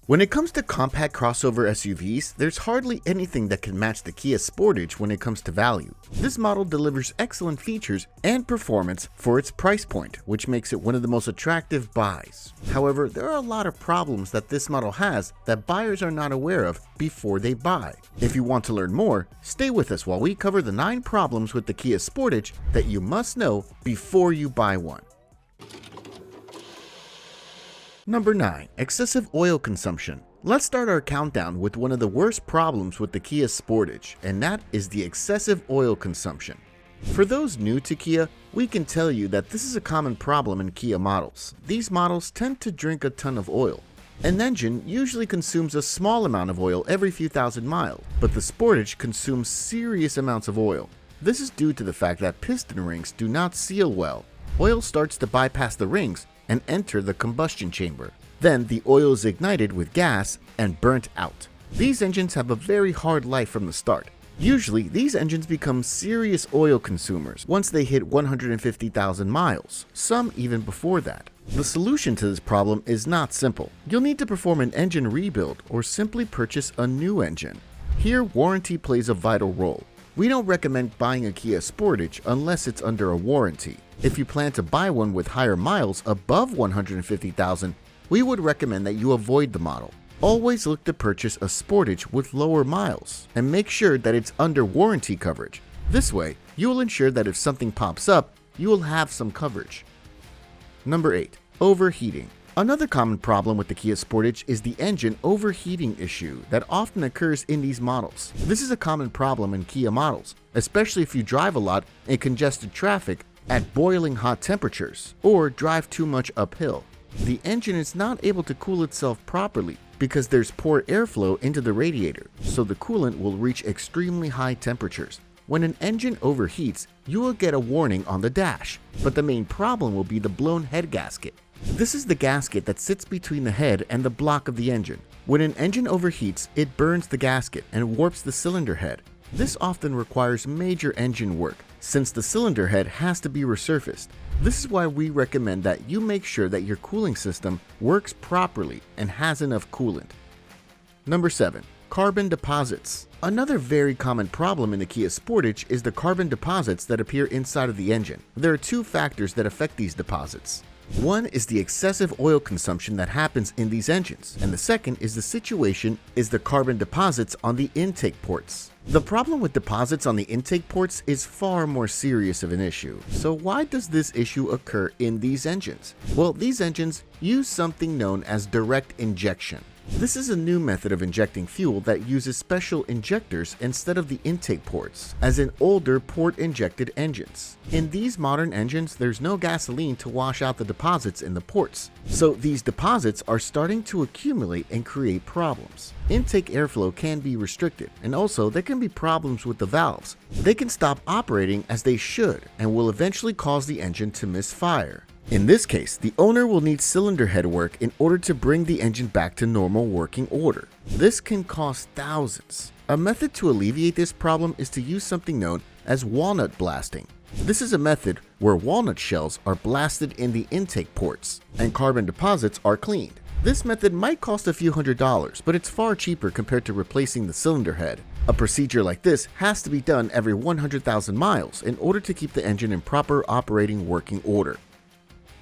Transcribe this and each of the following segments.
When it comes to compact crossover SUVs, there's hardly anything that can match the Kia Sportage when it comes to value. This model delivers excellent features and performance for its price point, which makes it one of the most attractive buys. However, there are a lot of problems that this model has that buyers are not aware of before they buy. If you want to learn more, stay with us while we cover the 9 problems with the Kia Sportage that you must know before you buy one. Number 9. Excessive oil consumption. Let's start our countdown with one of the worst problems with the Kia Sportage, and that is the excessive oil consumption. For those new to Kia, we can tell you that this is a common problem in Kia models. These models tend to drink a ton of oil. An engine usually consumes a small amount of oil every few thousand miles, but the Sportage consumes serious amounts of oil. This is due to the fact that piston rings do not seal well. Oil starts to bypass the rings and enter the combustion chamber. Then the oil is ignited with gas and burnt out. These engines have a very hard life from the start. Usually, these engines become serious oil consumers once they hit 150,000 miles, some even before that. The solution to this problem is not simple. You'll need to perform an engine rebuild or simply purchase a new engine. Here, warranty plays a vital role. We don't recommend buying a Kia Sportage unless it's under a warranty. If you plan to buy one with higher miles above 150,000, we would recommend that you avoid the model. Always look to purchase a Sportage with lower miles and make sure that it's under warranty coverage. This way, you will ensure that if something pops up, you will have some coverage. Number 8. Overheating. Another common problem with the Kia Sportage is the engine overheating issue that often occurs in these models. This is a common problem in Kia models, especially if you drive a lot in congested traffic at boiling hot temperatures or drive too much uphill. The engine is not able to cool itself properly because there's poor airflow into the radiator, so the coolant will reach extremely high temperatures. When an engine overheats, you will get a warning on the dash, but the main problem will be the blown head gasket. This is the gasket that sits between the head and the block of the engine. When an engine overheats, it burns the gasket and warps the cylinder head. This often requires major engine work, since the cylinder head has to be resurfaced. This is why we recommend that you make sure that your cooling system works properly and has enough coolant. Number 7. Carbon deposits. Another very common problem in the Kia Sportage is the carbon deposits that appear inside of the engine. There are 2 factors that affect these deposits. One is the excessive oil consumption that happens in these engines, and the second is the carbon deposits on the intake ports. The problem with deposits on the intake ports is far more serious of an issue. So why does this issue occur in these engines? Well, these engines use something known as direct injection. This is a new method of injecting fuel that uses special injectors instead of the intake ports, as in older port-injected engines. In these modern engines, there's no gasoline to wash out the deposits in the ports, so these deposits are starting to accumulate and create problems. Intake airflow can be restricted, and also there can be problems with the valves. They can stop operating as they should and will eventually cause the engine to misfire. In this case, the owner will need cylinder head work in order to bring the engine back to normal working order. This can cost thousands. A method to alleviate this problem is to use something known as walnut blasting. This is a method where walnut shells are blasted in the intake ports and carbon deposits are cleaned. This method might cost a few $100s, but it's far cheaper compared to replacing the cylinder head. A procedure like this has to be done every 100,000 miles in order to keep the engine in proper operating working order.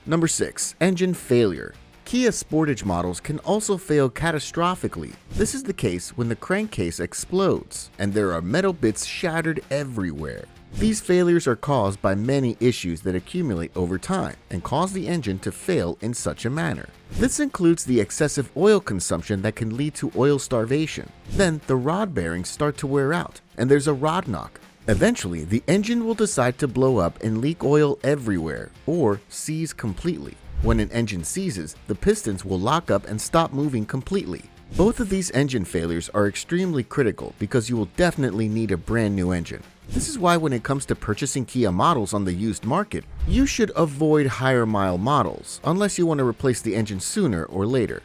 Number 6. Engine failure. Kia Sportage models can also fail catastrophically. This is the case when the crankcase explodes and there are metal bits shattered everywhere. These failures are caused by many issues that accumulate over time and cause the engine to fail in such a manner. This includes the excessive oil consumption that can lead to oil starvation. Then the rod bearings start to wear out and there's a rod knock. Eventually, the engine will decide to blow up and leak oil everywhere or seize completely. When an engine seizes, the pistons will lock up and stop moving completely. Both of these engine failures are extremely critical because you will definitely need a brand new engine. This is why when it comes to purchasing Kia models on the used market, you should avoid higher mile models unless you want to replace the engine sooner or later.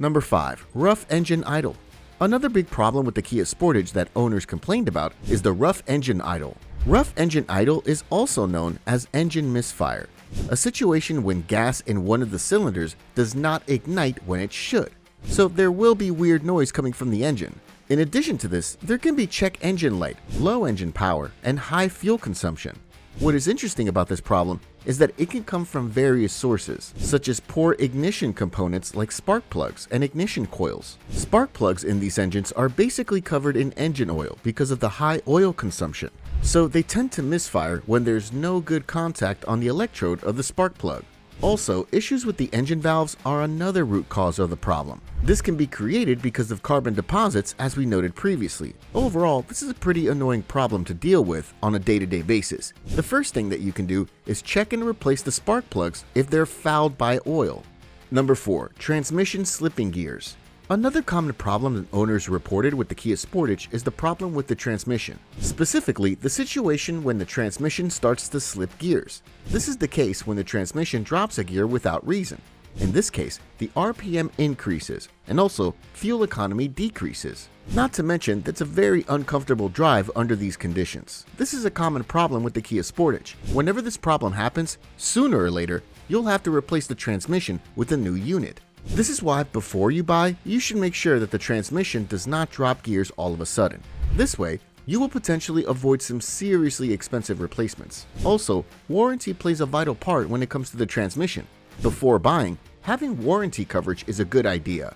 Number 5. Rough engine idle. Another big problem with the Kia Sportage that owners complained about is the rough engine idle. Rough engine idle is also known as engine misfire, a situation when gas in one of the cylinders does not ignite when it should. so there will be weird noise coming from the engine. In addition to this, there can be check engine light, low engine power, and high fuel consumption. What is interesting about this problem is that it can come from various sources, such as poor ignition components like spark plugs and ignition coils. Spark plugs in these engines are basically covered in engine oil because of the high oil consumption, so they tend to misfire when there's no good contact on the electrode of the spark plug. Also, issues with the engine valves are another root cause of the problem. This can be created because of carbon deposits, as we noted previously. Overall, this is a pretty annoying problem to deal with on a day-to-day basis. The first thing that you can do is check and replace the spark plugs if they're fouled by oil. Number 4. Transmission slipping gears. Another common problem that owners reported with the Kia Sportage is the problem with the transmission, specifically the situation when the transmission starts to slip gears. This is the case when the transmission drops a gear without reason. In this case, the RPM increases and also fuel economy decreases. Not to mention that's a very uncomfortable drive under these conditions. This is a common problem with the Kia Sportage. Whenever this problem happens, sooner or later, you'll have to replace the transmission with a new unit. This is why before you buy, you should make sure that the transmission does not drop gears all of a sudden. This way, you will potentially avoid some seriously expensive replacements. Also, warranty plays a vital part when it comes to the transmission. Before buying, having warranty coverage is a good idea.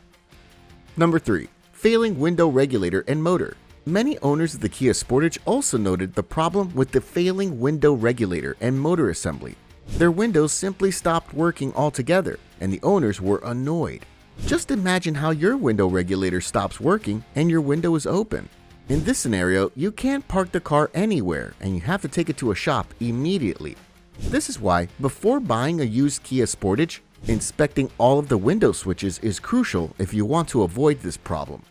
Number 3. Failing window regulator and motor. Many owners of the Kia Sportage also noted the problem with the failing window regulator and motor assembly. Their windows simply stopped working altogether, and the owners were annoyed. Just imagine how your window regulator stops working and your window is open. In this scenario, you can't park the car anywhere and you have to take it to a shop immediately. This is why, before buying a used Kia Sportage, inspecting all of the window switches is crucial if you want to avoid this problem.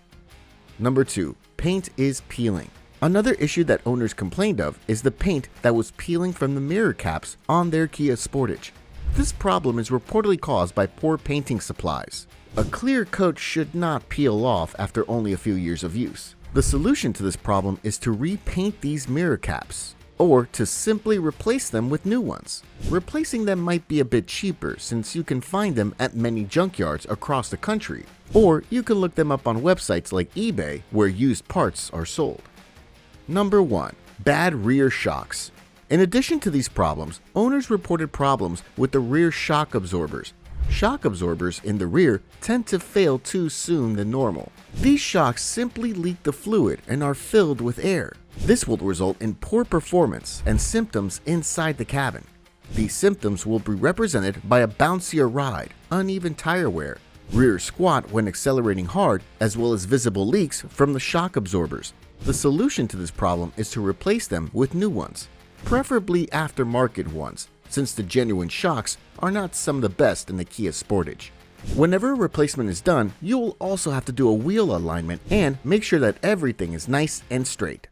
Number 2. Paint is peeling. Another issue that owners complained of is the paint that was peeling from the mirror caps on their Kia Sportage. This problem is reportedly caused by poor painting supplies. A clear coat should not peel off after only a few years of use. The solution to this problem is to repaint these mirror caps, or to simply replace them with new ones. Replacing them might be a bit cheaper since you can find them at many junkyards across the country, or you can look them up on websites like eBay where used parts are sold. Number 1. Bad rear shocks. In addition to these problems, owners reported problems with the rear shock absorbers. Shock absorbers in the rear tend to fail too soon than normal. These shocks simply leak the fluid and are filled with air. This will result in poor performance and symptoms inside the cabin. These symptoms will be represented by a bouncier ride, uneven tire wear, rear squat when accelerating hard, as well as visible leaks from the shock absorbers. The solution to this problem is to replace them with new ones, preferably aftermarket ones, since the genuine shocks are not some of the best in the Kia Sportage. Whenever a replacement is done, you will also have to do a wheel alignment and make sure that everything is nice and straight.